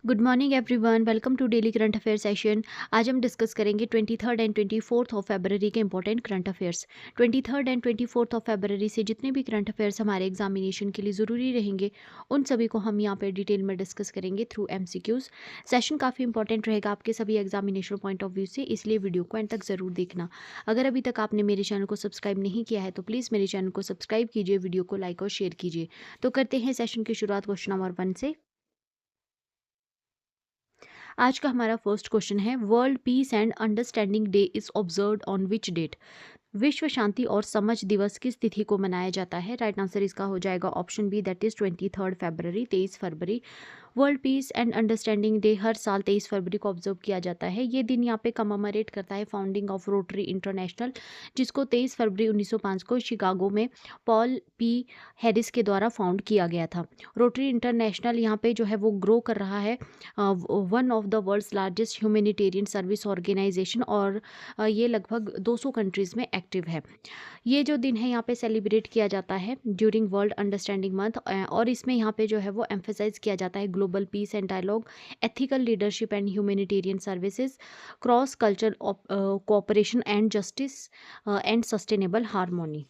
Good morning everyone, welcome to daily current affair session. आज हम discuss करेंगे 23 and 24 of February के important current affairs. 23 and 24 of February से जितने भी करंट अफेयर्स हमारे एग्जामिनेशन के लिए ज़रूरी रहेंगे उन सभी को हम यहाँ पे डिटेल में डिस्कस करेंगे थ्रू एमसीक्यूज। सेशन काफ़ी इंपॉर्टेंट रहेगा आपके सभी एग्जामिनेशन पॉइंट ऑफ व्यू से, इसलिए वीडियो को एंड तक ज़रूर देखना। अगर अभी तक आपने मेरे चैनल को सब्सक्राइब नहीं किया है तो प्लीज़ मेरे चैनल को सब्सक्राइब कीजिए, वीडियो को लाइक और शेयर कीजिए। तो करते हैं सेशन की शुरुआत क्वेश्चन नंबर 1 से। आज का हमारा फर्स्ट क्वेश्चन है, world peace and understanding day is observed on which date? विश्व शांति और समझ दिवस किस तिथि को मनाया जाता है? राइट आंसर इसका हो जाएगा option B, that is 23 February, 23 February. World peace and understanding day हर साल 23 फरवरी को ऑब्जर्व किया जाता है। ये दिन यहाँ पे कममरेट करता है फाउंडिंग ऑफ रोटरी इंटरनेशनल, जिसको 23 फरवरी 1905 को शिकागो में पॉल पी हैरिस के द्वारा फाउंड किया गया था। रोटरी इंटरनेशनल यहाँ पे जो है वो ग्रो कर रहा है, one of the world's largest humanitarian service organisation, और ये लगभग 200 कंट्रीज़ में एक्टिव है। ये जो दिन है यहाँ पे सेलिब्रेट किया जाता है ड्यूरिंग वर्ल्ड अंडरस्टैंडिंग मंथ, और इसमें यहाँ पे जो है वो एम्फेसाइज किया जाता है global peace and dialogue, ethical leadership and humanitarian services, cross culture cooperation and justice and sustainable harmony.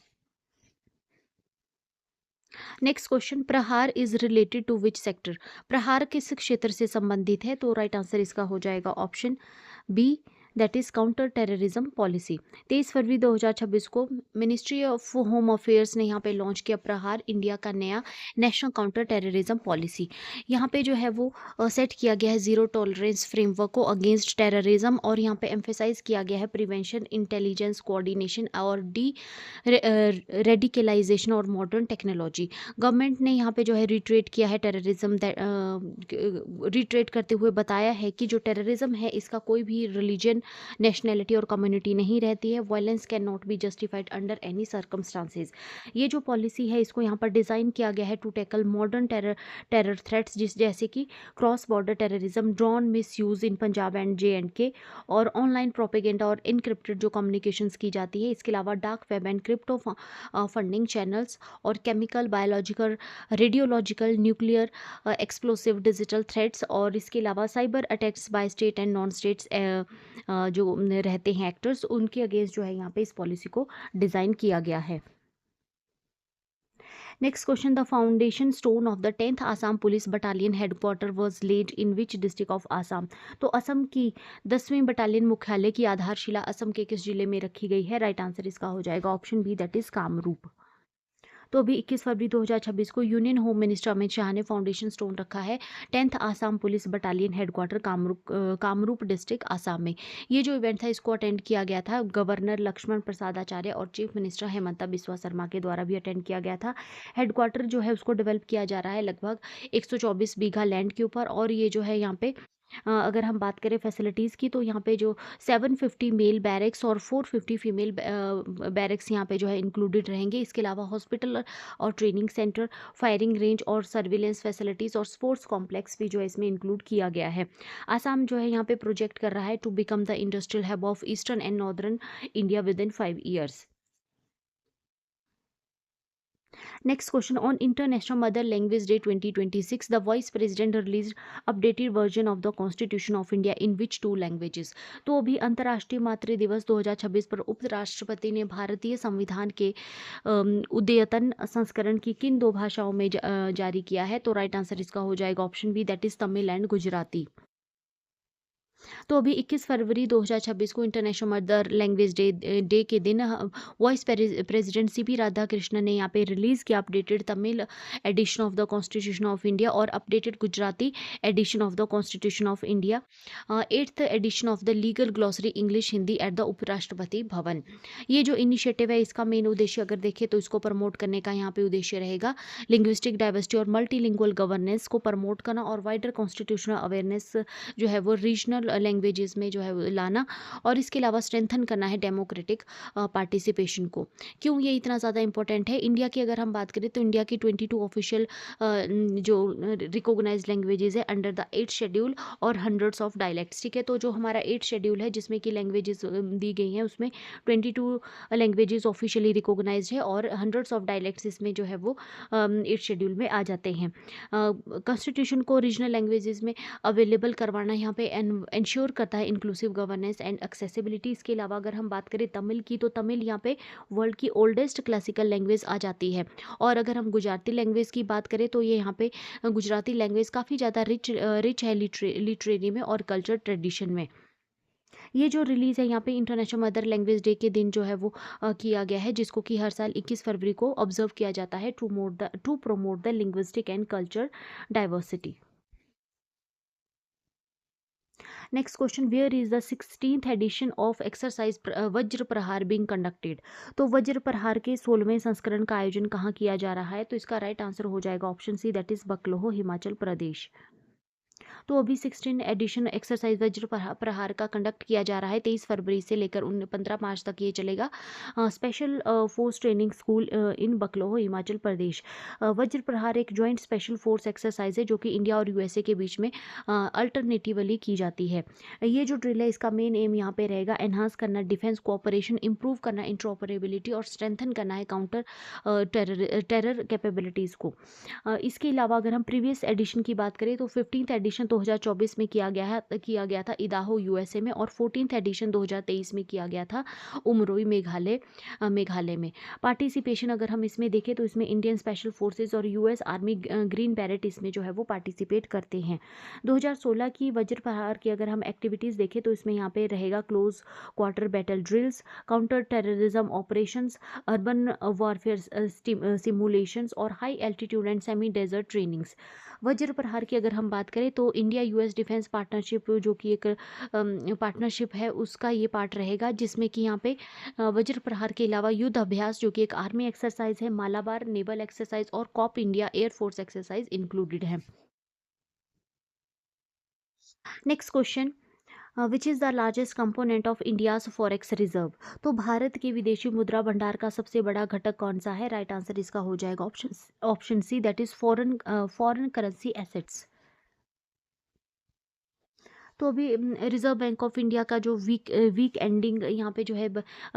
Next question, Prahar is related to which sector? Prahar किस क्षेत्र से संबंधित है? तो राइट आंसर इसका हो जाएगा option B, that is counter terrorism policy. 23 फरवरी 2026 को मिनिस्ट्री ऑफ होम अफेयर्स ने यहाँ पे लॉन्च किया प्रहार, इंडिया का नया नेशनल काउंटर टेररिज्म पॉलिसी। यहाँ पे जो है वो सेट किया गया है जीरो टॉलरेंस फ्रेमवर्क को अगेंस्ट टेररिज्म, और यहाँ पे एम्फेसाइज किया गया है प्रिवेंशन, इंटेलिजेंस, कोऑर्डिनेशन और डी रेडिकलाइजेशन और मॉडर्न टेक्नोलॉजी। गवर्नमेंट ने यहाँ पे जो है रिट्रेट किया है टेररिज्म, रिट्रेट करते हुए बताया है कि जो टेररिज्म है इसका कोई भी रिलीजन, नेशनैलिटी और कम्युनिटी नहीं रहती है। Violence can not be justified under any circumstances. ये जो पॉलिसी है इसको यहाँ पर डिज़ाइन किया गया है to tackle modern terror threats, जैसे कि cross border terrorism, drone misuse in Punjab and JNK, और ऑनलाइन प्रोपेगेंडा और इनक्रिप्टेड जो कम्युनिकेशंस की जाती है। इसके अलावा dark web and crypto funding channels, और chemical, biological, radiological, nuclear, explosive, digital threats, और इसके अलावा cyber attacks by state and non states जो रहते हैं एक्टर्स, उनके अगेंस्ट जो है यहाँ पे इस पॉलिसी को डिज़ाइन किया गया है। Next question, the foundation stone of the 10th Assam police battalion headquarter was laid in which district of Assam? तो असम की 10वीं बटालियन मुख्यालय की आधारशिला असम के किस जिले में रखी गई है? राइट आंसर इसका हो जाएगा option B, that is Kamrup. तो अभी 21 फरवरी 2026 को union home minister Amit Shah ने फाउंडेशन स्टोन रखा है 10th Assam police battalion headquarter Kamrup district Assam में। ये जो इवेंट था इसको अटेंड किया गया था गवर्नर लक्ष्मण प्रसाद आचार्य और चीफ मिनिस्टर हेमंता बिस्वा शर्मा के द्वारा भी अटेंड किया गया था। हेडक्वार्टर जो है उसको डेवलप किया जा रहा है लगभग 124 बीघा लैंड के ऊपर, और ये जो है यहाँ पे अगर हम बात करें फैसिलिटीज़ की तो यहाँ पे जो 750 मेल बैरक्स और 450 फीमेल बैरक्स यहाँ पे जो है इंक्लूडेड रहेंगे। इसके अलावा हॉस्पिटल और ट्रेनिंग सेंटर, फायरिंग रेंज और सर्विलेंस फैसिलिटीज़ और स्पोर्ट्स कॉम्प्लेक्स भी जो है इसमें इंक्लूड किया गया है। आसाम जो है यहाँ पे प्रोजेक्ट कर रहा है to become the industrial hub of eastern and northern India within 5 years. Next question, on International Mother Language Day 2026, the Vice President released updated version of the Constitution of India in which two languages? तो अभी अंतर्राष्ट्रीय मातृ दिवस 2026 पर उपराष्ट्रपति ने भारतीय संविधान के उद्यतन संस्करण की किन दो भाषाओं में जारी किया है? तो राइट आंसर इसका हो जाएगा option B, that is Tamil and Gujarati. तो अभी 21 फरवरी 2026 को इंटरनेशनल मदर लैंग्वेज डे के दिन वाइस प्रेसिडेंट CP राधाकृष्णन ने यहाँ पे रिलीज़ किया updated Tamil edition of the constitution of India और updated Gujarati edition of the constitution of India, 8th edition of the legal glossary English Hindi at the Uprashtrapati Bhavan. ये जो initiative है इसका मेन उद्देश्य अगर देखें तो इसको प्रमोट करने का यहाँ पे उद्देश्य रहेगा लिंग्विस्टिक डाइवर्सिटी और मल्टीलिंगुअल गवर्नेंस को प्रमोट करना, और वाइडर कॉन्स्टिट्यूशनल अवेयरनेस जो है वो रीजनल रीजनल लैंग्वेजेस में जो है वो लाना, और इसके अलावा स्ट्रेंथन करना है डेमोक्रेटिक पार्टिसिपेशन को। क्यों ये इतना ज़्यादा इंपॉर्टेंट है? इंडिया की अगर हम बात करें तो इंडिया की 22 ऑफिशियल जो रिकॉग्नाइज्ड लैंग्वेजेस है अंडर द 8th शेड्यूल और हंड्रेड्स ऑफ डायलेक्ट्स, ठीक है। तो जो हमारा 8th शेड्यूल है जिसमें कि लैंग्वेजेस दी गई हैं, उसमें 22 लैंग्वेजेस ऑफिशियली रिकॉग्नाइज्ड है और हंड्रेड्स ऑफ डायलेक्ट्स इसमें जो है वो 8th शेड्यूल में आ जाते हैं। कॉन्स्टिट्यूशन को रीजनल लैंग्वेजेस में अवेलेबल करवाना यहाँ पे इंश्योर करता है इंक्लूसिव गवर्नेंस एंड एक्सेसिबिलिटी। इसके अलावा अगर हम बात करें तमिल की, तो तमिल यहाँ पे वर्ल्ड की ओल्डेस्ट क्लासिकल लैंग्वेज आ जाती है। और अगर हम गुजराती लैंग्वेज की बात करें तो ये यहाँ पे गुजराती लैंग्वेज काफ़ी ज़्यादा रिच है लिटरेरी में और कल्चर ट्रेडिशन में। ये जो रिलीज़ है यहाँ पे इंटरनेशनल मदर लैंग्वेज डे के दिन जो है वो किया गया है, जिसको कि हर साल 21 फरवरी को ऑब्जर्व किया जाता है to promote the linguistic and culture diversity. Next question, where is the 16th edition of exercise Vajra Prahar being conducted? तो वज्र प्रहार के 16वें संस्करण का आयोजन कहाँ किया जा रहा है? तो इसका राइट आंसर हो जाएगा option C, that is Bakloh, Himachal Pradesh. तो अभी 16 एडिशन एक्सरसाइज वज्र प्रहार का कंडक्ट किया जा रहा है 23 फरवरी से लेकर 15 मार्च तक ये चलेगा। Special force training school in Bakloh, Himachal Pradesh. Vajra Prahar एक जॉइंट स्पेशल फोर्स एक्सरसाइज है जो कि इंडिया और यूएसए के बीच में अल्टरनेटिवली की जाती है। ये जो ड्रिल है इसका मेन एम यहाँ पे रहेगा एनहांस करना डिफेंस कोऑपरेशन, इंप्रूव करना इंटरऑपरेबिलिटी और स्ट्रेंथन करना है काउंटर टेरर कैपेबिलिटीज़ को। इसके अलावा अगर हम प्रीवियस एडिशन की बात करें तो 15th एडिशन 2024 में किया गया था इदाहो यूएसए में, और 14th एडिशन 2023 में किया गया था उमरोई मेघालय में। पार्टिसिपेशन अगर हम इसमें देखें तो इसमें इंडियन स्पेशल फोर्सेज और यूएस आर्मी ग्रीन बैरेट इसमें जो है वो पार्टिसिपेट करते हैं। 2016 की वज्र प्रहार की अगर हम एक्टिविटीज़ देखें तो इसमें यहाँ पे रहेगा close quarter battle drills, counter terrorism operations, urban warfare simulations और high altitude and semi desert trainings. Vajra Prahar की अगर हम बात करें तो इंडिया यूएस डिफेंस पार्टनरशिप जो कि एक पार्टनरशिप है उसका ये पार्ट रहेगा, जिसमें कि यहाँ पे वज्र प्रहार के अलावा युद्ध अभ्यास जो कि एक आर्मी एक्सरसाइज है, मालाबार नेवल एक्सरसाइज और cope India air force exercise included है। Next question, which is the largest component of India's forex reserve? तो भारत के विदेशी मुद्रा भंडार का सबसे बड़ा घटक कौन सा है? राइट आंसर इसका हो जाएगा option C, that is foreign currency assets. तो अभी रिजर्व बैंक ऑफ इंडिया का जो वीक एंडिंग यहाँ पे जो है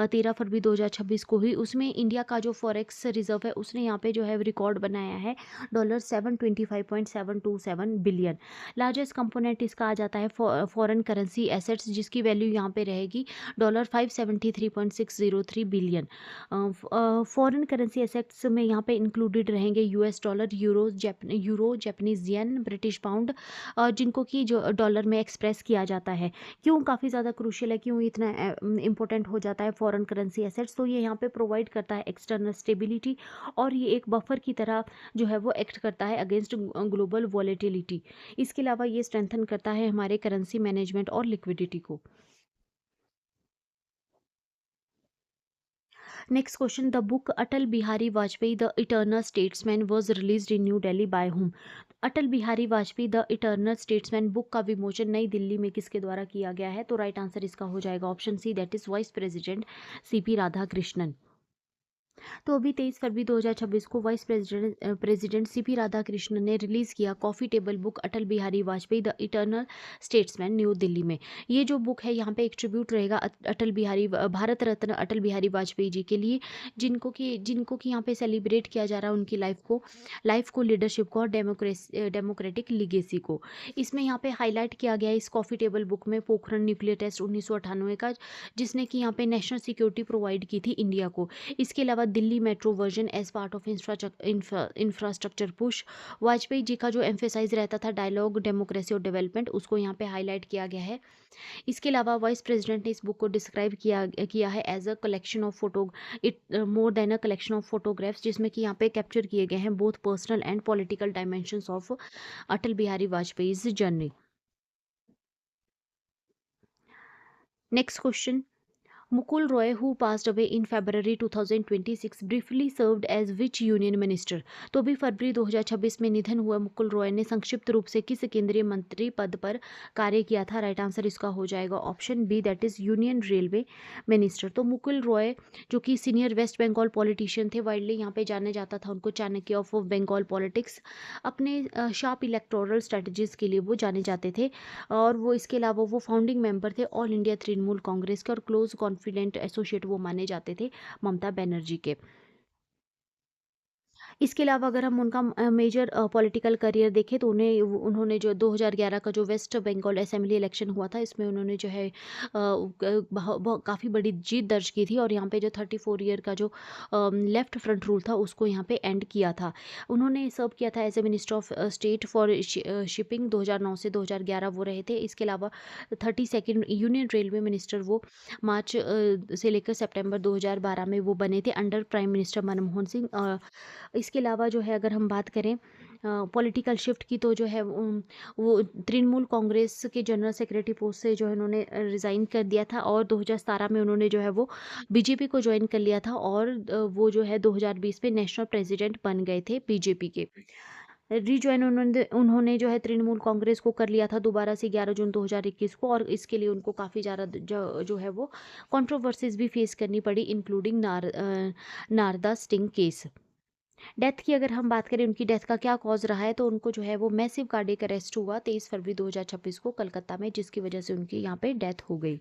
13 फरवरी 2026 को हुई, उसमें इंडिया का जो फॉरेक्स रिजर्व है उसने यहाँ पे जो है रिकॉर्ड बनाया है $725.727 बिलियन। लार्जेस्ट कंपोनेंट इसका आ जाता है फॉरेन करेंसी एसेट्स, जिसकी वैल्यू यहाँ पे रहेगी $573.603 बिलियन। फॉरेन करेंसी एसेट्स में यहाँ पे इंक्लूडेड रहेंगे US dollar, euro, Japanese yen, British pound, जिनको कि जो डॉलर में एक्सप्रेस किया जाता है। क्यों काफ़ी ज़्यादा क्रूशियल है, क्यों इतना इंपॉर्टेंट हो जाता है फॉरेन करेंसी एसेट्स? तो ये यहाँ पे प्रोवाइड करता है एक्सटर्नल स्टेबिलिटी, और ये एक बफर की तरह जो है वो एक्ट करता है अगेंस्ट ग्लोबल वॉलेटिलिटी। इसके अलावा ये स्ट्रेंथन करता है हमारे करेंसी मैनेजमेंट और लिक्विडिटी को। Next question, the book Atal Bihari Vajpayee the eternal statesman was released in new Delhi by whom? Atal Bihari Vajpayee the eternal statesman book का विमोचन नई दिल्ली में किसके द्वारा किया गया है? तो राइट आंसर इसका हो जाएगा option C, that is vice president CP Radhakrishnan. तो अभी 23 फरवरी 2026 को वाइस प्रेसिडेंट CP राधाकृष्णन ने रिलीज़ किया coffee table book Atal Bihari Vajpayee the eternal statesman new Delhi में। ये जो बुक है यहाँ पे एक ट्रिब्यूट रहेगा भारत रत्न अटल बिहारी वाजपेयी जी के लिए, जिनको कि यहाँ पे सेलिब्रेट किया जा रहा है उनकी लाइफ को, लीडरशिप को और डेमोक्रेटिक लिगेसी को। इसमें यहाँ पे हाईलाइट किया गया है इस कॉफ़ी टेबल बुक में पोखरण न्यूक्लियर टेस्ट 1998 का, जिसने कि यहाँ पे नेशनल सिक्योरिटी प्रोवाइड की थी इंडिया को। इसके अलावा Delhi metro version as part of infrastructure push, Vajpayee ji का जो एम्फेसाइज रहता था डायलॉग, डेमोक्रेसी और डेवलपमेंट, उसको यहाँ पे हाईलाइट किया गया है। इसके अलावा वाइस प्रेसिडेंट ने इस बुक को डिस्क्राइब किया है as a collection of more than a collection of photographs, जिसमें कि यहाँ पे कैप्चर किए गए हैं both personal and political dimensions of Atal Bihari Vajpayee journey. Next question, Mukul Roy, who passed away in February 2026, briefly served as which union minister? तो अभी फरवरी 2026 में निधन हुआ मुकुल रॉय ने संक्षिप्त रूप से किस केंद्रीय मंत्री पद पर कार्य किया था? राइट आंसर इसका हो जाएगा option B, that is union railway minister. तो मुकुल रॉय जो कि सीनियर वेस्ट बंगाल पॉलिटिशियन थे, वाइडली यहाँ पे जाने जाता था उनको चाणक्य ऑफ बंगाल पॉलिटिक्स। अपने शार्प इलेक्टोरल स्ट्रेटजीज के लिए वो जाने जाते थे, और वो इसके अलावा वो फाउंडिंग मेंबर थे ऑल इंडिया तृणमूल कांग्रेस के, और क्लोज कॉन्फिडेंट एसोसिएट वो माने जाते थे ममता बनर्जी के। इसके अलावा अगर हम उनका मेजर पॉलिटिकल करियर देखें तो उन्होंने जो 2011 का जो वेस्ट बंगाल असेंबली इलेक्शन हुआ था, इसमें उन्होंने जो है काफ़ी बड़ी जीत दर्ज की थी, और यहाँ पे जो 34 ईयर का जो लेफ्ट फ्रंट रूल था उसको यहाँ पे एंड किया था। उन्होंने सर्व किया था as a minister of state for shipping, 2009 से 2011 वो रहे थे। इसके अलावा 32nd यूनियन रेलवे मिनिस्टर वो मार्च से लेकर सितंबर 2012 में वो बने थे under prime minister Manmohan Singh. इसके अलावा जो है अगर हम बात करें पॉलिटिकल शिफ्ट की, तो जो है वो तृणमूल कांग्रेस के जनरल सेक्रेटरी पोस्ट से जो है उन्होंने रिज़ाइन कर दिया था, और 2017 में उन्होंने जो है वो बीजेपी को ज्वाइन कर लिया था, और वो जो है 2020 में नेशनल प्रेसिडेंट बन गए थे बीजेपी के। रीजॉइन उन्होंने जो है तृणमूल कांग्रेस को कर लिया था दोबारा से 11 जून 2021 को, और इसके लिए उनको काफ़ी ज़्यादा जो है वो कंट्रोवर्सीज भी फेस करनी पड़ी, including Narada sting case. Death की अगर हम बात करें, उनकी डेथ का क्या कॉज रहा है, तो उनको जो है वो मैसिव कार्डियक अरेस्ट हुआ 23 फरवरी 2026 को कलकत्ता में, जिसकी वजह से उनकी यहाँ पे डेथ हो गई।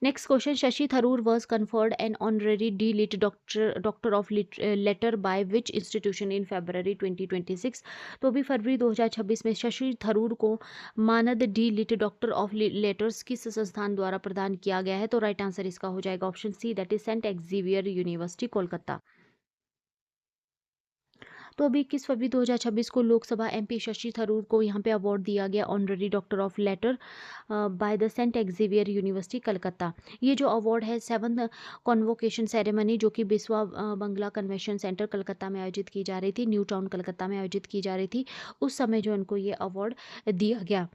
Next question, Shashi Tharoor was conferred an honorary D Lit doctor of letter by which institution in February 2026। तो अभी फरवरी 2026 में शशि थरूर को मानद D Lit doctor of letters किस संस्थान द्वारा प्रदान किया गया है? तो राइट आंसर इसका हो जाएगा option C, that is Saint Xavier University Kolkata. तो अभी 21 फरवरी 2026 को लोकसभा एमपी शशि थरूर को यहाँ पे अवार्ड दिया गया honorary doctor of letter by the Saint Xavier University Calcutta. ये जो अवार्ड है 7th कॉन्वोकेशन सेरेमनी जो कि बिस्वा बंगला कन्वेंशन सेंटर कलकत्ता में आयोजित की जा रही थी, न्यू टाउन कलकत्ता में आयोजित की जा रही थी, उस समय जो उनको ये अवार्ड दिया गया।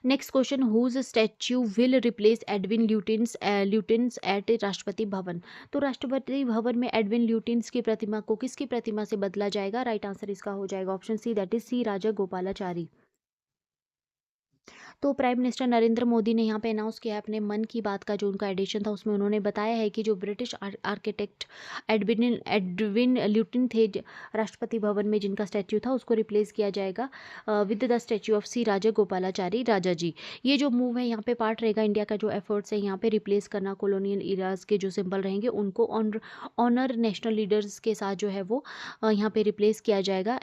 Next question, whose statue will replace Edwin Lutyens at Rashtrapati Bhavan? तो राष्ट्रपति भवन में एडविन ल्यूटिन्स की प्रतिमा को किसकी प्रतिमा से बदला जाएगा? राइट आंसर इसका हो जाएगा option C, that is C Rajagopalachari. तो प्राइम मिनिस्टर नरेंद्र मोदी ने यहाँ पे अनाउंस किया है अपने मन की बात का जो उनका एडिशन था, उसमें उन्होंने बताया है कि जो British architect Edwin Edwin lutein थे, राष्ट्रपति भवन में जिनका स्टैच्यू था, उसको रिप्लेस किया जाएगा विद द स्टैच्यू ऑफ सी राजा गोपालाचारी राजा जी। ये जो मूव है यहाँ पे पार्ट रहेगा इंडिया का जो एफर्ट्स है यहाँ पे रिप्लेस करना कॉलोनियल इराज के जो सिंबल रहेंगे उनको ऑनर नेशनल लीडर्स के साथ जो है वो यहाँ पे रिप्लेस किया जाएगा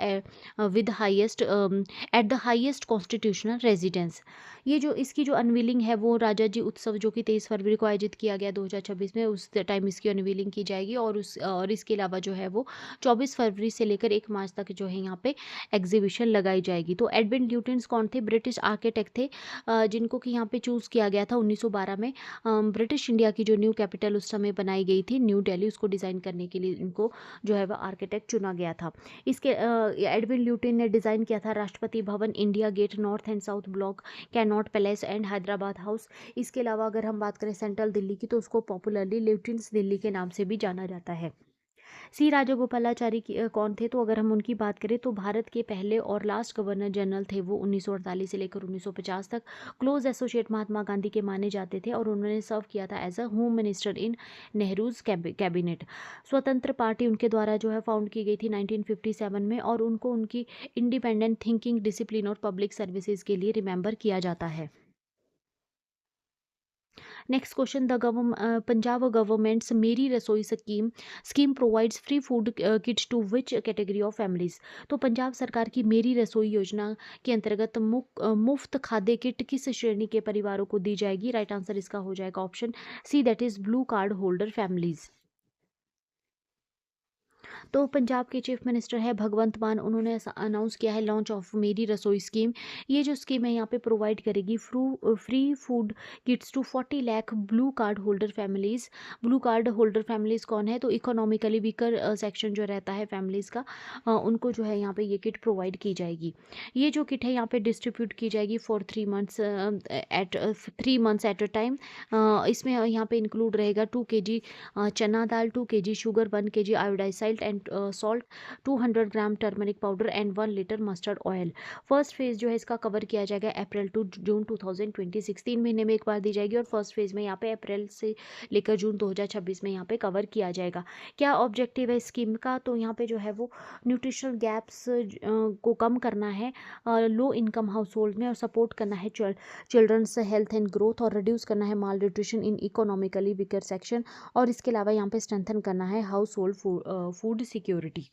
with highest at the highest constitutional residence. ये जो इसकी जो अनवीलिंग है वो राजा जी उत्सव जो कि 23 फरवरी को आयोजित किया गया 2026 में, उस टाइम इसकी अनवीलिंग की जाएगी, और इसके अलावा जो है वो 24 फरवरी से लेकर 1 मार्च तक जो है यहाँ पे एग्जीबिशन लगाई जाएगी। तो एडविन ल्यूटिन्स कौन थे? ब्रिटिश आर्किटेक्ट थे, जिनको कि यहाँ पे चूज़ किया गया था 1912 में। ब्रिटिश इंडिया की जो न्यू कैपिटल उस समय बनाई गई थी न्यू दिल्ली, उसको डिज़ाइन करने के लिए इनको जो है वह आर्किटेक्ट चुना गया था। इसके एडविन ल्यूटिन ने डिज़ाइन किया था Rashtrapati Bhavan, India Gate, North and South Block, Connaught Place and Hyderabad House. इसके अलावा अगर हम बात करें सेंट्रल दिल्ली की, तो उसको पॉपुलरली ल्यूटिन्स दिल्ली के नाम से भी जाना जाता है। सी राजागोपालाचारी कौन थे? तो अगर हम उनकी बात करें तो भारत के पहले और लास्ट गवर्नर जनरल थे वो 1948 से लेकर 1950 तक। क्लोज एसोसिएट महात्मा गांधी के माने जाते थे, और उन्होंने सर्व किया था as a home minister in Nehru's cabinet. Swatantra Party उनके द्वारा जो है फाउंड की गई थी 1957 में, और उनको उनकी इंडिपेंडेंट थिंकिंग, डिसिप्लिन और पब्लिक सर्विसेज के लिए रिमेंबर किया जाता है। Next question, Punjab government's Meri Rasoi scheme provides free food kits to which category of families? तो पंजाब सरकार की मेरी रसोई योजना के अंतर्गत मुफ्त खाद्य किट किस श्रेणी के परिवारों को दी जाएगी? राइट आंसर इसका हो जाएगा option C, that is blue card holder families. तो पंजाब के चीफ मिनिस्टर है भगवंत मान, उन्होंने ऐसा अनाउंस किया है लॉन्च ऑफ मेरी रसोई स्कीम। ये जो स्कीम है यहाँ पे प्रोवाइड करेगी free food kits to 40 lakh blue card holder families. Blue card holder families कौन है? तो इकोनॉमिकली वीकर सेक्शन जो रहता है फैमिलीज़ का, उनको जो है यहाँ पे ये किट प्रोवाइड की जाएगी। ये जो किट है यहाँ पे डिस्ट्रीब्यूट की जाएगी for 3 months at a time. इसमें यहाँ पे इंक्लूड रहेगा 2 kg चना दाल, 2 kg sugar, 1 kg iodise salt and salt, 200 gram turmeric powder and 1 litre mustard oil. First phase जो है इसका कवर किया जाएगा अप्रैल टू जून 2026, 3 महीने में एक बार दी जाएगी। और फर्स्ट फेज में यहाँ पे अप्रैल से लेकर जून 2026 में यहाँ पे कवर किया जाएगा। क्या ऑब्जेक्टिव है स्कीम का? तो यहाँ पे जो है वो न्यूट्रिशनल गैप्स को कम करना है लो इनकम हाउस होल्ड में, और सपोर्ट करना है चिल्ड्रंस हेल्थ एंड ग्रोथ, और रिड्यूस करना है malnutrition in economically weaker section, और इसके अलावा यहाँ पे स्ट्रेंथन करना है household food security.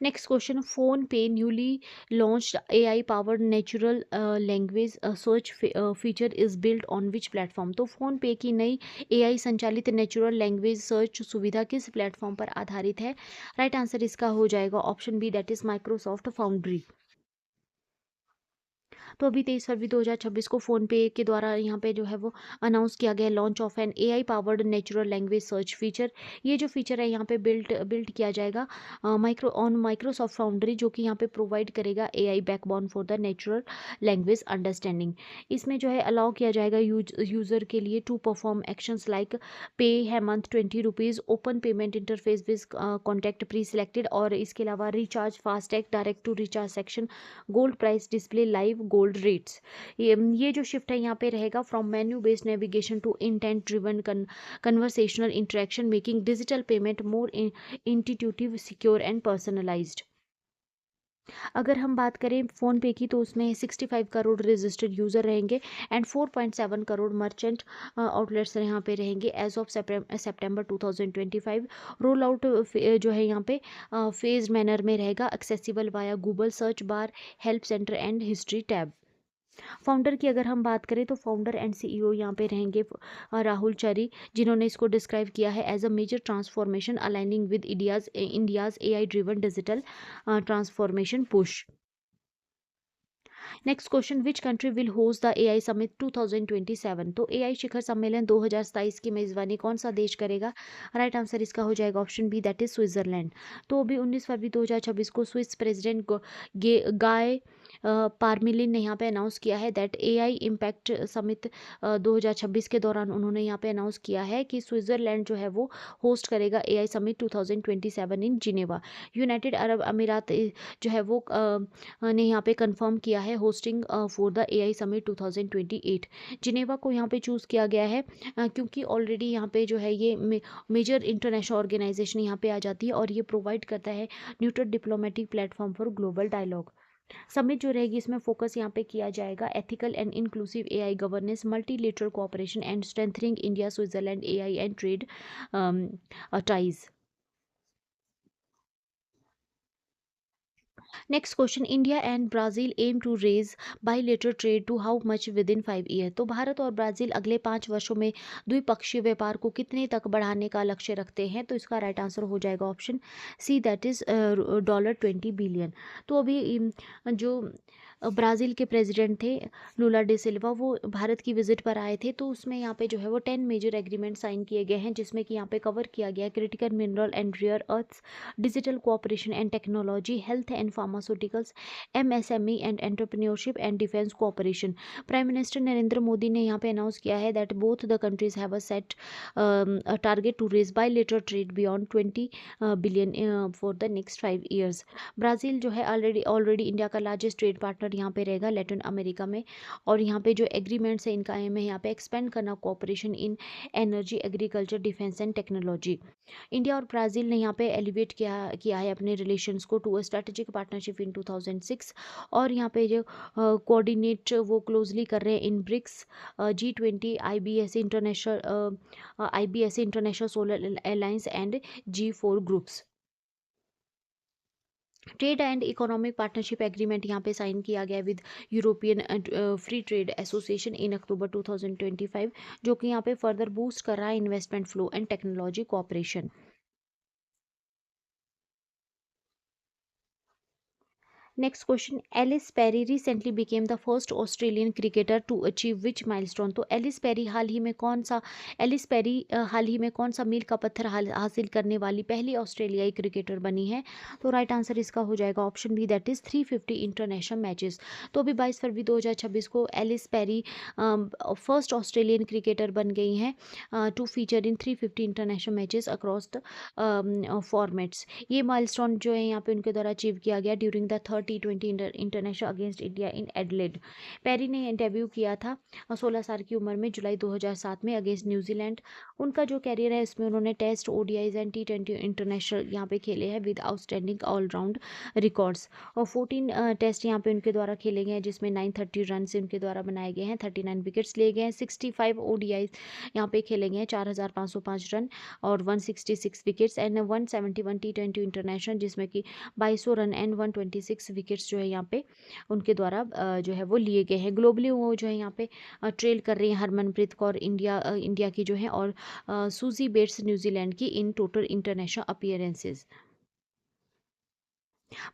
Next question, PhonePe newly launched AI powered natural language search feature is built on which platform? तो फोन पे की नई एआई संचालित नेचुरल लैंग्वेज सर्च सुविधा किस प्लेटफॉर्म पर आधारित है? राइट आंसर इसका हो जाएगा option B, that is Microsoft Foundry. तो अभी 23 फरवरी 2026 को फ़ोनपे के द्वारा यहाँ पे जो है वो अनाउंस किया गया launch of an AI powered natural language search feature. ये जो फीचर है यहाँ पे बिल्ट बिल्ट किया जाएगा माइक्रोसॉफ्ट फाउंड्री, जो कि यहाँ पे प्रोवाइड करेगा AI backbone for the natural language understanding. इसमें जो है अलाउ किया जाएगा यूज़र के लिए to perform actions like pay है month 20 rupees, open payment interface with contact preselected, और इसके अलावा recharge FASTag, direct to recharge section, gold price display, live gold rates. ये जो शिफ्ट है यहाँ पे रहेगा from menu based navigation to intent driven conversational interaction, making digital payment more intuitive, secure and personalised. अगर हम बात करें फ़ोन पे की, तो उसमें 65 करोड़ रजिस्टर्ड यूज़र रहेंगे एंड 4.7 करोड़ मर्चेंट आउटलेट्स यहाँ पे रहेंगे as of September 2025। Roll out जो है यहाँ पे फेज मैनर में रहेगा, accessible via Google search bar, help centre and history tab. Founder की अगर हम बात करें, तो फाउंडर एंड सीईओ यहाँ पे रहेंगे राहुल चरी, जिन्होंने इसको डिस्क्राइब किया है as a major transformation aligning with India's AI driven digital transformation push. Next question, which country will host the AI summit 2027? तो एआई शिखर सम्मेलन 2027 की मेजबानी कौन सा देश करेगा? राइट आंसर इसका हो जाएगा option B, that is Switzerland. तो अभी 19 फरवरी 2026 को स्विस प्रेसिडेंट गाय पारमिलिन ने यहाँ पे अनाउंस किया है दैट एआई इम्पैक्ट समिट 2026 के दौरान उन्होंने यहाँ पे अनाउंस किया है कि स्विट्जरलैंड जो है वो होस्ट करेगा एआई समिट 2027 इन जिनेवा। यूनाइटेड अरब अमीरात जो है वो ने यहाँ पे कंफर्म किया है hosting for the AI summit 2028। Geneva को यहाँ पे चूज़ किया गया है क्योंकि ऑलरेडी यहाँ पे जो है ये मेजर इंटरनेशनल ऑर्गेनाइजेशन यहाँ पे आ जाती है, और ये प्रोवाइड करता है neutral diplomatic platform for global dialogue. Summit जो रहेगी इसमें फोकस यहाँ पे किया जाएगा ethical and inclusive AI governance, multilateral cooperation and strengthening India Switzerland AI and trade ties. Next question, India and Brazil aim to raise bilateral trade to how much within 5 year? तो भारत और Brazil अगले 5 वर्षों में द्विपक्षीय व्यापार को कितने तक बढ़ाने का लक्ष्य रखते हैं? तो इसका राइट आंसर हो जाएगा option C, that is $20 billion. तो अभी जो ब्राज़ील के प्रेसिडेंट थे लूला डे सिल्वा, वो भारत की विजिट पर आए थे, तो उसमें यहाँ पे जो है वो 10 मेजर एग्रीमेंट साइन किए गए हैं, जिसमें कि यहाँ पे कवर किया गया critical mineral and rare earths, digital cooperation and technology, health and pharmaceuticals, MSME and entrepreneurship and defence cooperation. Prime minister Narendra Modi ने यहाँ पे अनाउंस किया है that both the countries have a set target to raise bilateral trade beyond 20 billion for the next 5 years. Brazil जो है already India का largest trade partner यहाँ पे रहेगा लैटिन अमेरिका में, और यहाँ पे जो एग्रीमेंट्स है इनका एम है यहाँ पे एक्सपेंड करना cooperation in energy, agriculture, defence and technology. India और ब्राज़ील ने यहाँ पे एलिवेट किया है अपने रिलेशंस को to a strategic partnership in 2006, और यहाँ पे जो कोऑर्डिनेट वो क्लोजली कर रहे हैं in BRICS, G20, IBS international solar alliance and G4 groups. Trade and economic partnership agreement यहाँ पे साइन किया गया with European free trade association in October 2025, जो कि यहाँ पे फर्दर बूस्ट कर रहा है investment flow and technology cooperation. Next question, Ellyse Perry recently became the first Australian cricketer to achieve which milestone. तो एलिस पेरी हाल ही में कौन सा मील का पत्थर हासिल करने वाली पहली ऑस्ट्रेलियाई क्रिकेटर बनी है। तो राइट आंसर इसका हो जाएगा option B, that is 350 international matches. तो अभी 22 फरवरी 2026 को Ellyse Perry first Australian cricketer बन गई हैं to feature in 350 international matches across the formats. ये माइलस्टोन जो है यहाँ पे उनके द्वारा अचीव किया गया during the third T20 international against India in Adelaide. Perry ने डेब्यू किया था 16 साल की उम्र में जुलाई 2007 में अगेंस्ट न्यूजीलैंड। उनका जो कैरियर है इसमें उन्होंने test, ODIs and T20 international यहाँ पे खेले हैं विद आउटस्टैंडिंग ऑलराउंड रिकॉर्ड्स। और 14 टेस्ट यहाँ पे उनके द्वारा खेले गए हैं जिसमें 930 रन से उनके द्वारा बनाए गए हैं, 39 विकेट्स लिए गए हैं, 65 ओडीआईज यहाँ पे खेले गए हैं, 4505 रन और 166 विकेट्स एंड 171 T20 इंटरनेशनल जिसमें कि 2200 रन एंड 126 विकेट्स जो है यहाँ पे उनके द्वारा जो है वो लिए गए हैं। ग्लोबली वो जो है यहाँ पे ट्रेल कर रही हैं हरमनप्रीत कौर इंडिया की जो है, और सूजी बेट्स न्यूजीलैंड की in total international appearances.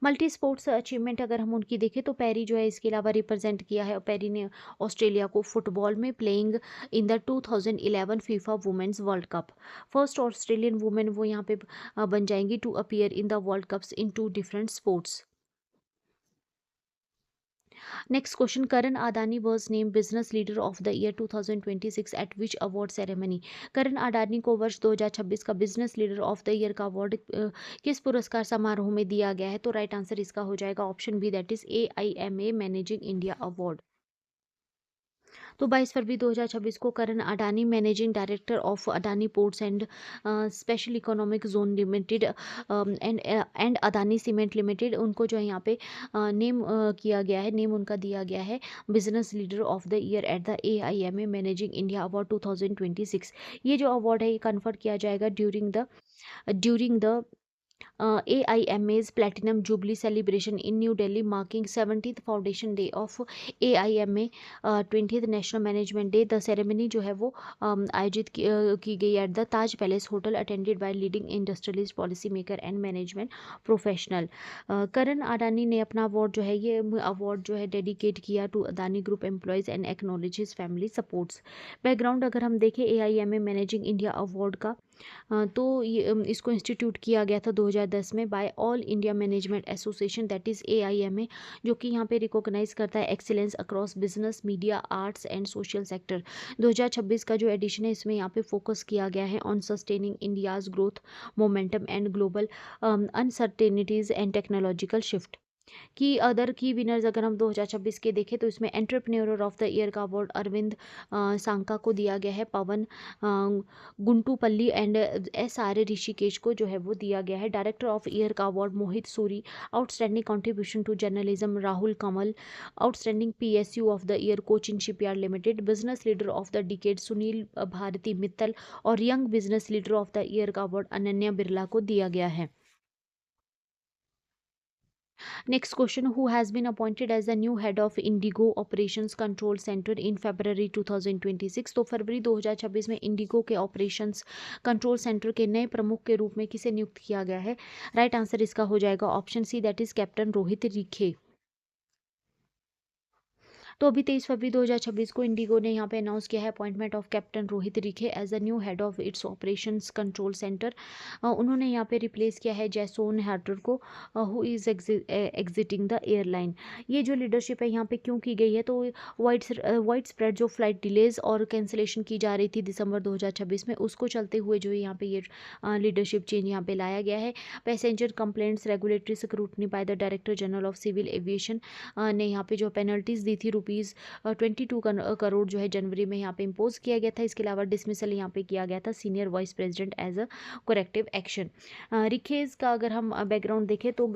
Multi sports achievement अगर हम उनकी देखें तो पेरी जो है इसके अलावा रिप्रेजेंट किया है, और पेरी ने ऑस्ट्रेलिया को फुटबॉल में playing in the 2011 FIFA women's world cup. First Australian women वो यहाँ पे बन जाएंगी to appear in the world cups in 2 different sports. Next question, Karan Adani was name business leader of the year 2026 at which award ceremony. Karan Adani को वर्ष 2026 का business leader of the year का award किस पुरस्कार समारोह में दिया गया है। तो राइट आंसर इसका हो जाएगा option B, that is AIMA managing India award. तो 22 फरवरी 2026 को Karan Adani managing director of Adani ports and special economic zone limited and Adani cement limited, उनको जो है यहाँ पे नेम किया गया है, नेम उनका दिया गया है business leader of the year at the AIMA managing India award 2026। ये जो अवार्ड है ये कन्फर किया जाएगा during the AIMA's Platinum Jubilee celebration in New Delhi, marking 70th Foundation Day of AIMA, 20th National Management Day। The ceremony जो है वो आयोजित की गई at the Taj palace hotel, attended by leading industrialist, policy maker and management professional. Karan Adani ने अपना award जो है ये अवार्ड जो है डेडिकेट किया to Adani group employees and acknowledge his family supports. Background अगर हम देखें AIMA मैनेजिंग इंडिया अवार्ड का, तो ये इसको इंस्टीट्यूट किया गया था 2010 में by all India management association, that is AIMA, जो कि यहाँ पे रिकॉग्नाइज करता है excellence across business, media, arts and social sector. 2026 का जो एडिशन है इसमें यहाँ पे फोकस किया गया है on sustaining India's growth momentum and global uncertainties and technological shift. की अदर की विनर्स अगर हम 2026 के देखें तो इसमें एंटरप्रेन्योर ऑफ द ईयर का अवार्ड अरविंद सांका को दिया गया है, पवन गुंटूपल्ली एंड SR ऋषिकेश को जो है वो दिया गया है। डायरेक्टर ऑफ ईयर का award Mohit Suri, outstanding contribution to journalism Rahul Kamal, outstanding PSU of the year Cochin shipyard limited, business leader of the decade Sunil Bharti Mittal, और young business leader of the year का अवार्ड अनन्या बिरला को दिया गया है। Next question, who has been appointed as the new head of Indigo Operations Control Center in February 2026। तो फरवरी 2026 में Indigo के operations control centre के नए प्रमुख के रूप में किसे नियुक्त किया गया है। राइट आंसर इसका हो जाएगा option C, that is captain Rohit Rikhye. तो अभी 23 फरवरी 2026 को इंडिगो ने यहाँ पे अनाउंस किया है appointment of captain Rohit Rikhye as the new head of its operations control centre. उन्होंने यहाँ पे रिप्लेस किया है जैसोन हैटर को, who is exiting the airline. ये जो लीडरशिप है यहाँ पे क्यों की गई है, तो वाइड स्प्रेड जो फ्लाइट डिलेज और कैंसिलेशन की जा रही थी दिसंबर 2026 में, उसको चलते हुए जो यहाँ पे ये लीडरशिप चेंज यहाँ पे लाया गया है। Passenger complaints regulatory scrutiny by the director general of civil aviation ने यहाँ पे जो पेनल्टीज दी थी ₹22 करोड़ जो है जनवरी में यहाँ पे इम्पोज किया गया था। इसके अलावा डिसमिसल यहाँ पे किया गया था senior vice president as a corrective action. Rikhye's का अगर हम बैकग्राउंड देखें तो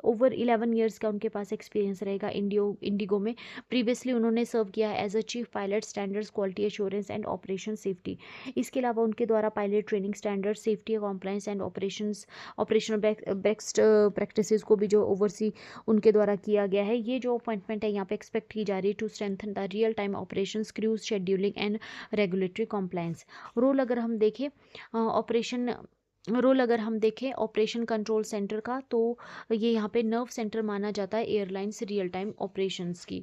ओवर 11 ईयर्स का उनके पास एक्सपीरियंस रहेगा इंडिगो में। प्रीवियसली उन्होंने सर्व किया है as a chief pilot standards quality assurance and operation safety. इसके अलावा उनके द्वारा pilot training standard safety compliance and operational best practices को भी जो ओवरसी उनके द्वारा किया गया है। ये जो अपॉइंटमेंट है यहाँ पे एक्सपेक्ट की जा रही है to strengthen the real time operations crews scheduling and regulatory compliance. Role अगर हम देखें ऑपरेशन रोल अगर हम देखें ऑपरेशन कंट्रोल सेंटर का, तो ये यहाँ पे नर्व सेंटर माना जाता है एयरलाइंस रियल टाइम ऑपरेशंस की।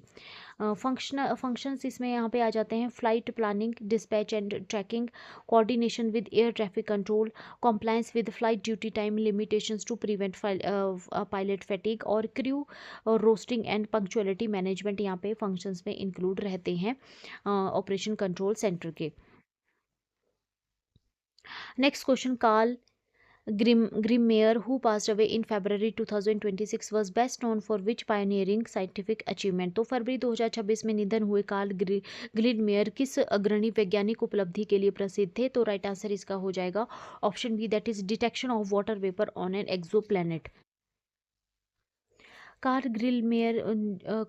फंक्शंस इसमें यहाँ पे आ जाते हैं flight planning, dispatch and tracking, coordination with air traffic control, compliance with flight duty time limitations to prevent pilot fatigue, और crew rostering and punctuality management यहाँ पे फंक्शंस में इंक्लूड रहते हैं ऑपरेशन कंट्रोल सेंटर के। Next question, Carl Grimmeyer, who passed away in February 2026, was best known for which pioneering scientific achievement? तो फरवरी 2026 में निधन हुए कार्ल ग्रिडमेयर किस अग्रणी वैज्ञानिक उपलब्धि के लिए प्रसिद्ध थे? तो राइट आंसर इसका हो जाएगा option B, that is detection of water vapour on an exoplanet. Carl Grillmair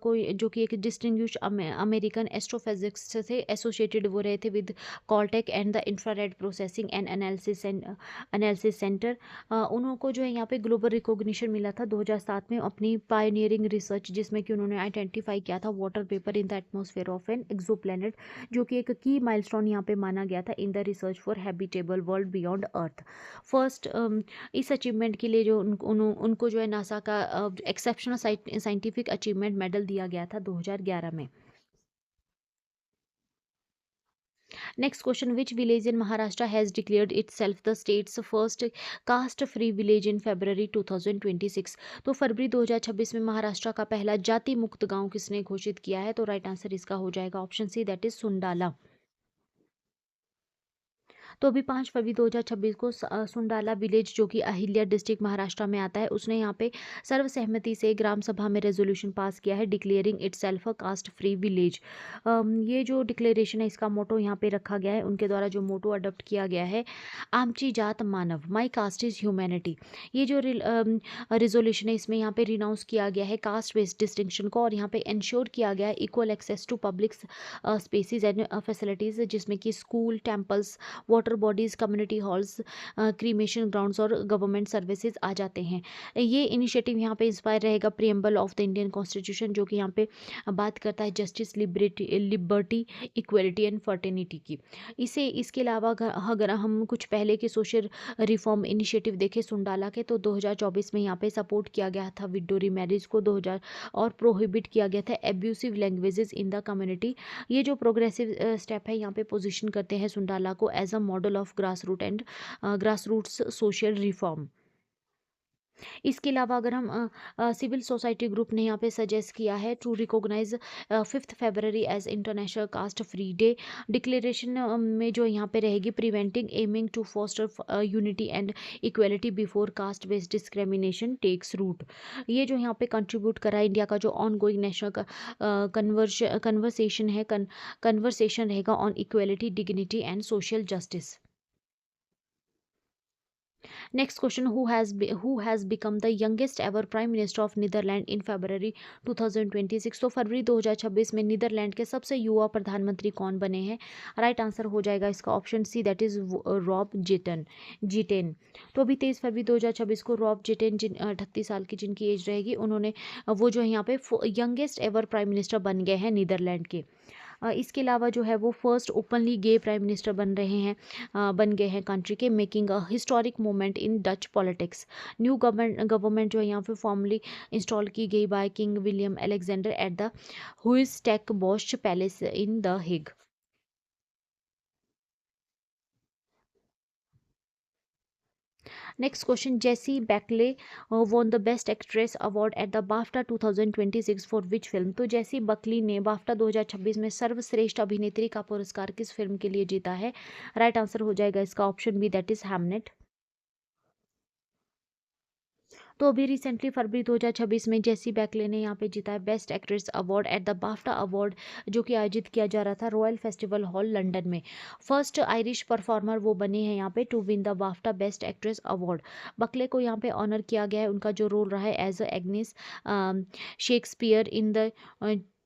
को जो कि एक डिस्टिंग्विश्ड अमेरिकन एस्ट्रोफिजिक्स से एसोसिएटेड वो रहे थे with Caltech and the infrared processing and analysis centre. उनको जो है यहाँ पे ग्लोबल रिकॉग्निशन मिला था 2007 में अपनी पायनियरिंग रिसर्च, जिसमें कि उन्होंने आइडेंटिफाई किया था water vapour in the atmosphere of an exoplanet, जो कि एक की माइलस्टोन यहाँ पे माना गया था in the research for habitable world beyond earth. First इस अचीवमेंट के लिए जो उनको जो है नासा का एक्सेप्शनल साइंटिफिक अचीवमेंट मेडल दिया गया था 2011 में। Next question, which village in Maharashtra has declared itself the state's first caste free village in February 2026? तो फरवरी 2026 में महाराष्ट्र का पहला जाति मुक्त गांव किसने घोषित किया है? तो राइट आंसर इसका हो जाएगा ऑप्शन सी, दैट इज सुंडाला। तो अभी 5 फरवरी 2026 को सुंडाला विलेज, जो कि अहिल्या डिस्ट्रिक्ट महाराष्ट्र में आता है, उसने यहाँ पे सर्वसहमति से ग्राम सभा में रेजोल्यूशन पास किया है declaring itself a caste free village. ये जो डिक्लेरेशन है इसका मोटो यहाँ पे रखा गया है, उनके द्वारा जो मोटो अडॉप्ट किया गया है, आमची जात मानव, माई कास्ट इज ह्यूमैनिटी। ये जो रेजोल्यूशन है इसमें यहाँ पे रिनाउंस किया गया है कास्ट बेस्ड डिस्टिंक्शन को, और यहाँ पे इंश्योर किया गया है equal access to public spaces and facilities, जिसमें कि school, temples, water bodies, community halls, cremation grounds और गवर्नमेंट सर्विसेज आ जाते हैं। ये इनिशिएटिव यहाँ पे इंस्पायर रहेगा preamble of the Indian constitution, जो कि यहाँ पे बात करता है justice, liberty, equality and fraternity की। इसके अलावा अगर हम कुछ पहले के सोशल रिफॉर्म इनिशिएटिव देखें सुंडाला के, तो 2024 में यहाँ पे सपोर्ट किया गया था विडो रीमैरिज को 2000, और प्रोहिबिट किया गया था abusive languages in the community. ये जो प्रोग्रेसिव स्टेप है यहाँ पे पोजीशन करते हैं सुंडाला को as a model of grassroots social reform. इसके अलावा अगर हम सिविल सोसाइटी ग्रुप ने यहाँ पे सजेस्ट किया है टू रिकॉग्नाइज 5 फरवरी as international caste free day. Declaration में जो यहाँ पे रहेगी preventing aiming to foster unity and equality before caste based discrimination takes root. ये जो यहाँ पे कंट्रीब्यूट करा है इंडिया का जो ऑन गोइंग नेशनल कन्वर्सेशन रहेगा on equality, dignity and social justice. Next question, who has become the youngest ever prime minister of Netherland in February 2026? तो फरवरी 2026 में नीदरलैंड के सबसे युवा प्रधानमंत्री कौन बने हैं? राइट आंसर हो जाएगा इसका option C, that is Rob Jetten. तो अभी 23 फरवरी 2026 को रॉब जिटेन, जिन 38 साल की जिनकी एज रहेगी, उन्होंने वो जो है यहाँ पे यंगेस्ट एवर प्राइम मिनिस्टर बन गए हैं नीदरलैंड के। इसके अलावा जो है वो first openly gay prime minister बन गए हैं कंट्री के, making a historic moment in Dutch politics. New government जो है यहाँ पे फॉर्मली इंस्टॉल की गई by king William Alexander at the Huis ten Bosch palace in the Hague. Next question, Jessie Buckley won the best actress award at the BAFTA 2026 for which film? तो Jessie Buckley ने BAFTA 2026 में सर्वश्रेष्ठ अभिनेत्री का पुरस्कार किस फिल्म के लिए जीता है? राइट आंसर हो जाएगा इसका option B, that is Hamnet. तो अभी रिसेंटली फरवरी 2026 में जेसी बैकले ने यहाँ पे जीता है best actress award at the BAFTA award, जो कि आयोजित किया जा रहा था रॉयल फेस्टिवल हॉल लंदन में। फर्स्ट आयरिश परफॉर्मर वो बने हैं यहाँ पे to win the BAFTA best actress award. Buckley को यहाँ पे ऑनर किया गया है, उनका जो रोल रहा है as a Agnes Shakespeare in the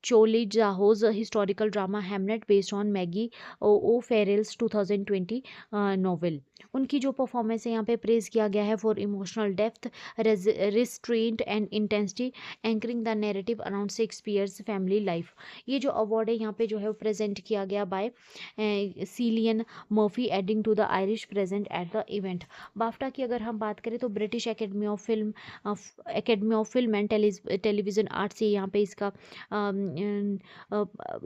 Chloe Zhao's historical drama Hamnet based on Maggie O'Farrell's 2020 novel. उनकी जो परफॉर्मेंस है यहाँ पे प्रेज किया गया है for emotional depth, restraint and intensity, anchoring the narrative around Shakespeare's family life. ये जो अवार्ड है यहाँ पे जो है वो प्रेजेंट किया गया by Cillian Murphy adding to the Irish present at the event. BAFTA की अगर हम बात करें तो British academy of film and television arts से यहाँ पे इसका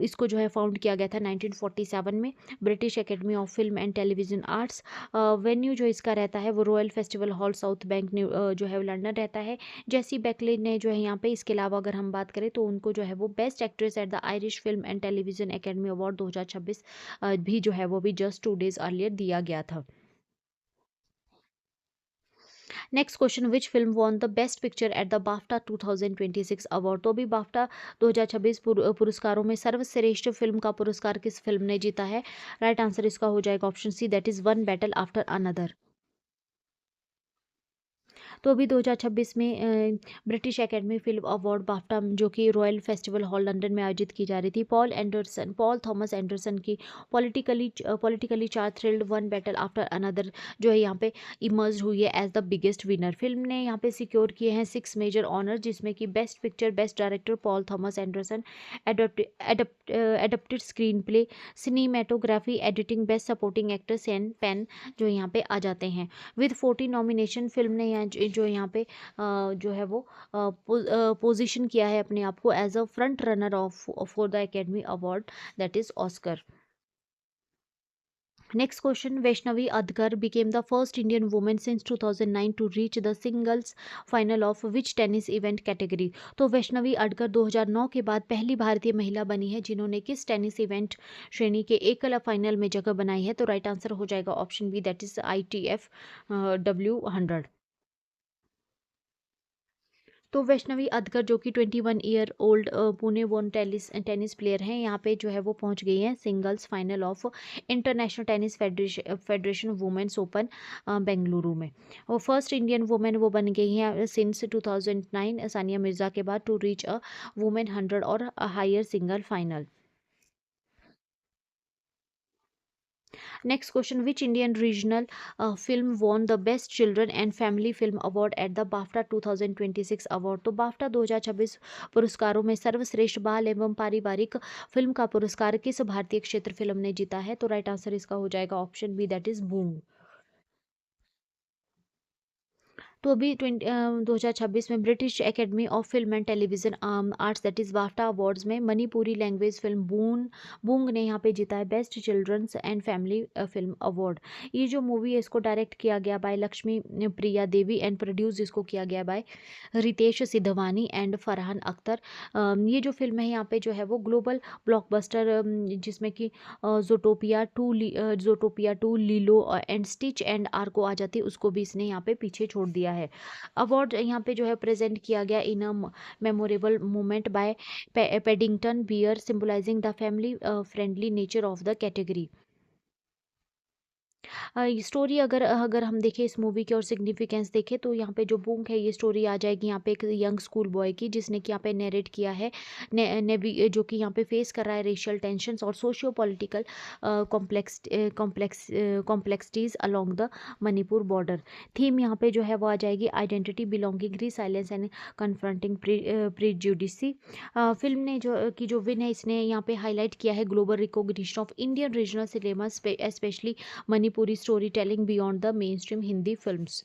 इसको जो है फाउंड किया गया था 1947 में। British academy of film and television arts venue जो इसका रहता है वो royal festival hall south bank जो है वो लंदन रहता है। जेसी बैकले ने जो है यहाँ पे इसके अलावा अगर हम बात करें तो उनको जो है वो best actress at the Irish film and television academy award 2026 भी जो है वो भी जस्ट 2 days अर्लियर दिया गया था। Next question, which film won the best picture eight the BAFTA 2026 award. तो अभी बाफ्टा 2026 पुरस्कारों में सर्वश्रेष्ठ फिल्म का पुरस्कार किस फिल्म ने जीता है? राइट आंसर इसका हो जाएगा option C, that is one battle after another. तो अभी 2026 में British academy film award BAFTA जो कि रॉयल फेस्टिवल हॉल लंदन में आयोजित की जा रही थी, पॉल थॉमस एंडरसन की politically charge thrilled one battle after another जो है यहाँ पे इमर्ज हुई है as the biggest winner. Film ने यहाँ पे सिक्योर किए हैं 6 मेजर ऑनर, जिसमें कि best picture, best director Paul Thomas Anderson, adapted screenplay, cinematography, editing, best supporting actor Sean Penn जो यहाँ पे आ जाते हैं। विद 40 नॉमिनेशन फिल्म ने जो यहाँ पे जो है वो पोजीशन किया है अपने आप को as a front runner of for the Academy Award, that is Oscar. Next question, Vaishnavi Adkar became the first Indian woman since 2009 to reach the singles final of which tennis event category। तो वैष्णवी अडकर 2009 के बाद पहली भारतीय महिला बनी है जिन्होंने किस टेनिस इवेंट श्रेणी के एकल फाइनल में जगह बनाई है? तो राइट आंसर हो जाएगा option B, that is ITF W100। तो वैष्णवी अदकर जो कि 21 ईयर ओल्ड पुणे वोन टेनिस प्लेयर हैं, यहाँ पे जो है वो पहुंच गई हैं singles final of international tennis federation women's open Bengaluru में। वो फर्स्ट इंडियन वुमेन वो बन गई हैं सिंस 2009 सानिया मिर्जा के बाद टू रीच अ वुमेन 100 और higher single final. Next question, which Indian regional film won the best children and family film award at the BAFTA 2026 award. तो बाफ्टा 2026 पुरस्कारों में सर्वश्रेष्ठ बाल एवं पारिवारिक फिल्म का पुरस्कार किस भारतीय क्षेत्र फिल्म ने जीता है? तो राइट आंसर इसका हो जाएगा option B, that is Boong. तो अभी 2026 में British academy of film and television arts that is BAFTA awards में मणिपुरी लैंग्वेज फिल्म बूंग ने यहाँ पे जीता है best children's and family film award. ये जो मूवी है इसको डायरेक्ट किया गया by Lakshmi Priya Devi and produce इसको किया गया बाय रितेश सिद्धवानी एंड फरहान अख्तर। ये जो फिल्म है यहाँ पे जो है वो ग्लोबल ब्लॉकबस्टर जिसमें कि जोटोपिया to Lilo and stitch and are को आ जाती है, उसको भी इसने यहाँ पे पीछे छोड़ दिया है। अवार्ड यहाँ पे जो है प्रेजेंट किया गया in a memorable moment by Paddington bear symbolizing the family friendly nature of the category. Story अगर अगर हम देखें इस मूवी की और सिग्निफिकेंस देखें तो यहाँ पे जो बूंग है ये स्टोरी आ जाएगी यहाँ पे एक यंग स्कूल बॉय की, जिसने कि यहाँ पे नरेट किया है नेवी जो कि यहाँ पे फेस कर रहा है रेशियल टेंशन्स और socio political complexities along the Manipur border. Theme यहाँ पे जो है वो आ जाएगी identity, belonging, resilience and confronting prejudice. Film ने जो विन है इसने यहाँ पे हाईलाइट किया है global recognition of Indian regional cinema specially Manipuri storytelling beyond the mainstream Hindi films.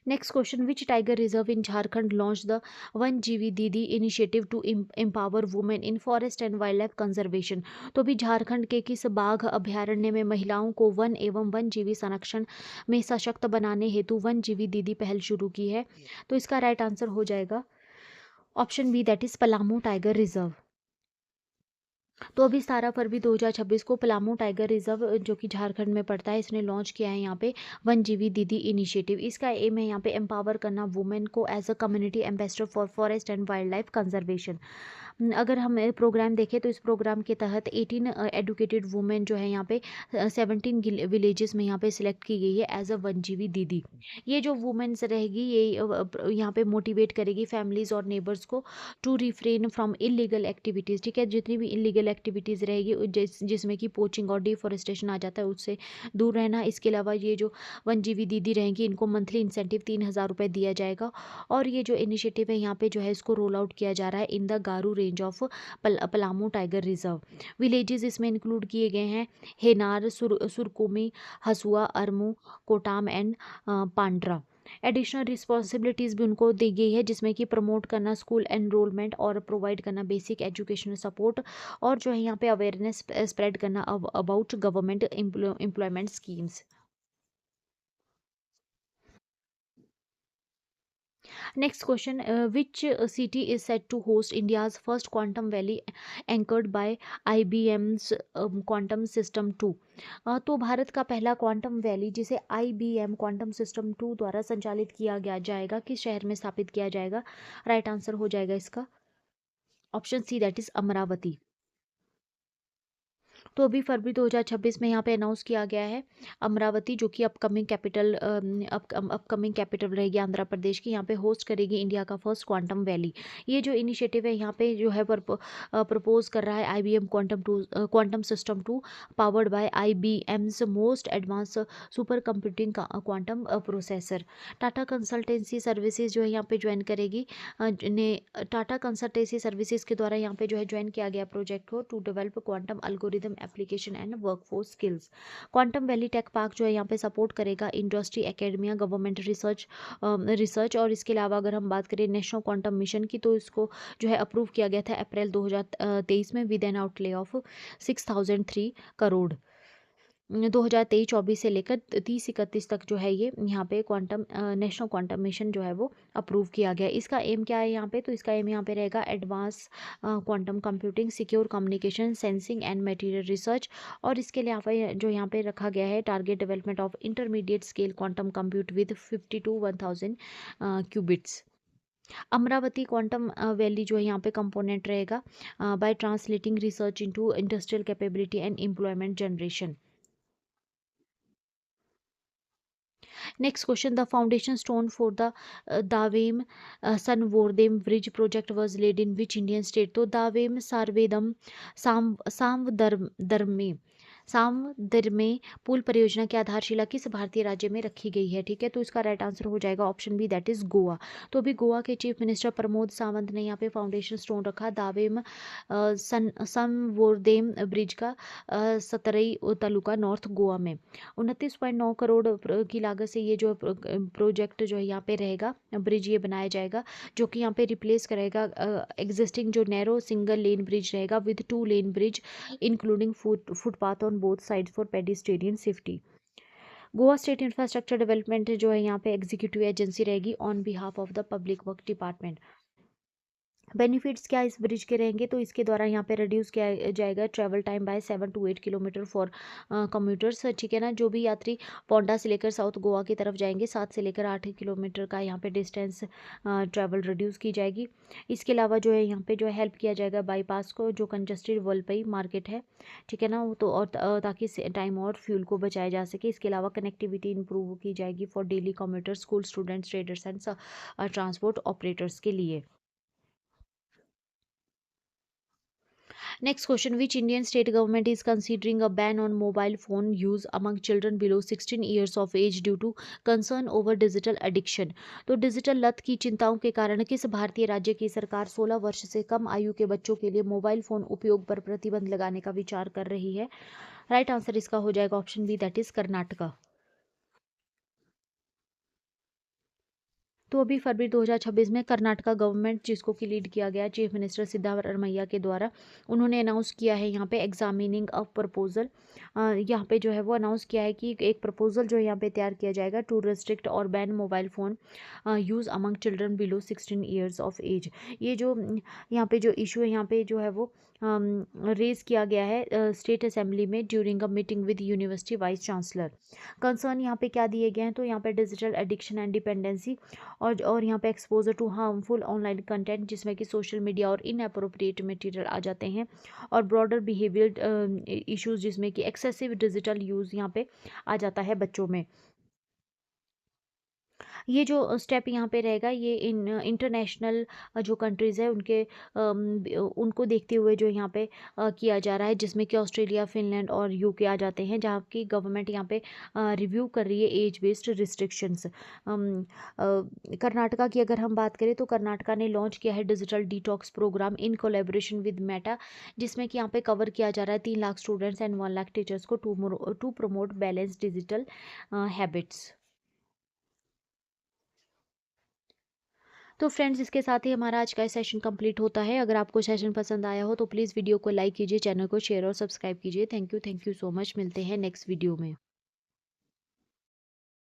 Next question, which tiger reserve in Jharkhand launched the One GV Didi initiative to empower women in forest and wildlife conservation? तो भी झारखंड के किस बाघ अभयारण्य में महिलाओं को one एवं वन जीवी संरक्षण में सशक्त बनाने हेतु वन जीवी दीदी पहल शुरू की है? तो इसका राइट आंसर हो जाएगा option B, that is Palamu tiger reserve. तो अभी 17 फरवरी 2026 को पलामू टाइगर रिजर्व जो कि झारखंड में पड़ता है, इसने लॉन्च किया है यहाँ पे वनजीवी दीदी इनिशिएटिव। इसका एम है यहाँ पे एम्पावर करना वुमेन को as a community ambassador for forest and wildlife conservation. अगर हम प्रोग्राम देखें तो इस प्रोग्राम के तहत 18 एडुकेटेड वुमेन जो है यहाँ पे 17 विलेजेस में यहाँ पे सिलेक्ट की गई है एज अ वनजीवी दीदी। ये जो वुमेन्स रहेगी ये यहाँ पे मोटिवेट करेगी फैमिलीज और नेबर्स को to refrain from illegal activities. ठीक है, जितनी भी इलीगल एक्टिविटीज़ रहेगी जिसमें कि पोचिंग और डिफॉरेस्टेशन आ जाता है उससे दूर रहना। इसके अलावा ये जो वनजीवी दीदी रहेंगी इनको मंथली इंसेंटिव 3,000 रुपये दिया जाएगा। और ये जो इनिशिएटिव है यहाँ पे जो है इसको रोल आउट किया जा रहा है in the garu range of Palamu tiger reserve. Villages इसमें इंक्लूड किए गए हैं हेनार, सुरकुमी, हसुआ, अरमू, कोटाम एंड पांड्रा। एडिशनल रिस्पॉन्सिबिलिटीज़ भी उनको दी गई है जिसमें कि प्रमोट करना स्कूल एनरोलमेंट और प्रोवाइड करना बेसिक एजुकेशनल सपोर्ट, और जो है यहाँ पे अवेयरनेस स्प्रेड करना about government employment schemes. Next question, which city is set to host India's first quantum valley anchored by IBM's quantum system 2? तो भारत का पहला क्वांटम वैली जिसे IBM क्वांटम सिस्टम 2 द्वारा संचालित किया गया जाएगा किस शहर में स्थापित किया जाएगा? राइट आंसर हो जाएगा इसका option C, that is Amaravati. तो अभी फरवरी 2026 में यहाँ पे अनाउंस किया गया है अमरावती जो कि अपकमिंग कैपिटल रहेगी आंध्र प्रदेश की, यहाँ पे होस्ट करेगी इंडिया का फर्स्ट क्वांटम वैली। ये जो इनिशिएटिव है यहाँ पे जो है प्रपोज कर रहा है IBM quantum system 2 powered by IBM's most advance super computing quantum processor. Tata consultancy services जो है यहाँ पे ज्वाइन करेगी टाटा कंसल्टेंसी सर्विसेज के द्वारा यहाँ पे जो है ज्वाइन किया गया प्रोजेक्ट को to develop quantum algorithm application and workforce skills. Quantum valley tech park जो है यहाँ पे सपोर्ट करेगा इंडस्ट्री एकेडमिया गवर्नमेंट रिसर्च और इसके अलावा अगर हम बात करें नेशनल क्वांटम मिशन की तो इसको जो है अप्रूव किया गया था अप्रैल 2023 में with N outlay of 6003 crore. 2023-24 से लेकर 30-31 तक जो है ये यहाँ पे क्वांटम नेशनल क्वांटम मिशन जो है वो अप्रूव किया गया। इसका एम क्या है यहाँ पे? तो इसका एम यहाँ पे रहेगा advance quantum computing, secure communication, sensing and material research. और इसके लिए जो यहाँ पे रखा गया है target development of intermediate scale quantum compute with 50 to 1000 qubits. Amaravati quantum valley जो है यहाँ पे कंपोनेंट रहेगा by translating research into industrial capability and employment generation. Next question, the foundation stone for the Davem Sanvordem Bridge project was laid in which Indian state? तो दावेम सारवेदम सांवदर में पुल परियोजना की आधारशिला किस भारतीय राज्य में रखी गई है? ठीक है, तो इसका राइट आंसर हो जाएगा option B, that is Goa. तो अभी गोवा के चीफ मिनिस्टर प्रमोद सावंत ने यहाँ पे फाउंडेशन स्टोन रखा दावेम संवोरदेम ब्रिज का सतरई तालुका नॉर्थ गोवा में। 29.9 करोड़ की लागत से ये जो प्रोजेक्ट जो है यहाँ पे रहेगा ब्रिज ये बनाया जाएगा जो कि यहाँ पे रिप्लेस करेगा एग्जिस्टिंग जो नैरो सिंगल लेन ब्रिज रहेगा with 2 lane bridge including footpath on both side for pedestrian safety. Goa state infrastructure development जो है यहाँ पे एग्जीक्यूटिव एजेंसी रहेगी on behalf of the public work department. Benefits क्या इस ब्रिज के रहेंगे? तो इसके द्वारा यहाँ पे रिड्यूस किया जाएगा travel time by 7 to 8 kilometre for commuters. ठीक है ना, जो भी यात्री पोंडा से लेकर साउथ गोवा की तरफ जाएंगे 7 से लेकर 8 किलोमीटर का यहाँ पे डिस्टेंस ट्रैवल रिड्यूस की जाएगी। इसके अलावा जो है यहाँ पे जो है हेल्प किया जाएगा बाईपास को जो कंजस्टेड वलपई मार्केट है, ठीक है ना, वो तो और ताकि टाइम और फ्यूल को बचाया जा सके। इसके अलावा कनेक्टिविटी इंप्रूव की जाएगी for daily commuters, school students, traders and transport operators के लिए। Next question, which Indian state government is considering a ban on mobile phone use among children below 16 years of age due to concern over digital addiction? तो digital लत की चिंताओं के कारण किस भारतीय राज्य की सरकार 16 वर्ष से कम आयु के बच्चों के लिए मोबाइल फोन उपयोग पर प्रतिबंध लगाने का विचार कर रही है? राइट आंसर इसका हो जाएगा option B, that is Karnataka. तो अभी फरवरी 2026 में कर्नाटका गवर्नमेंट जिसको कि लीड किया गया चीफ मिनिस्टर सिद्धारमैया के द्वारा उन्होंने अनाउंस किया है यहाँ पे एग्जामिनिंग अ प्रपोजल। यहाँ पे जो है वो अनाउंस किया है कि एक प्रपोजल जो यहाँ पे तैयार किया जाएगा टू रिस्ट्रिक्ट और ban mobile phone use among children below 16 years of age. ये जो यहाँ पे जो इशू है यहाँ पे जो है वो रेज़ किया गया है स्टेट असेंबली में during a meeting with university vice chancellor. Concern यहाँ पे क्या दिए गए हैं, तो यहाँ पे डिजिटल एडिक्शन एंड डिपेंडेंसी और यहाँ पे exposure to harmful online content जिसमें कि सोशल मीडिया और इनएप्रोप्रिएट मटेरियल आ जाते हैं, और ब्रॉडर बिहेवियर इश्यूज जिसमें कि एक्सेसिव डिजिटल यूज़ यहाँ पे आ जाता है बच्चों में। ये जो स्टेप यहाँ पे रहेगा, ये इंटरनेशनल जो कंट्रीज़ है उनके उनको देखते हुए जो यहाँ पे किया जा रहा है, जिसमें कि ऑस्ट्रेलिया, फिनलैंड और यूके आ जाते हैं, जहाँ की गवर्नमेंट यहाँ पे रिव्यू कर रही है एज बेस्ड रिस्ट्रिक्शंस। कर्नाटका की अगर हम बात करें, तो कर्नाटका ने लॉन्च किया है digital detox programme in collaboration with Meta, जिसमें कि यहाँ पे कवर किया जा रहा है 3 lakh students and 1 lakh teachers को to promote balance digital habits. तो फ्रेंड्स, इसके साथ ही हमारा आज का सेशन कंप्लीट होता है। अगर आपको सेशन पसंद आया हो तो प्लीज़ वीडियो को लाइक कीजिए, चैनल को शेयर और सब्सक्राइब कीजिए। Thank you so much. मिलते हैं नेक्स्ट वीडियो में।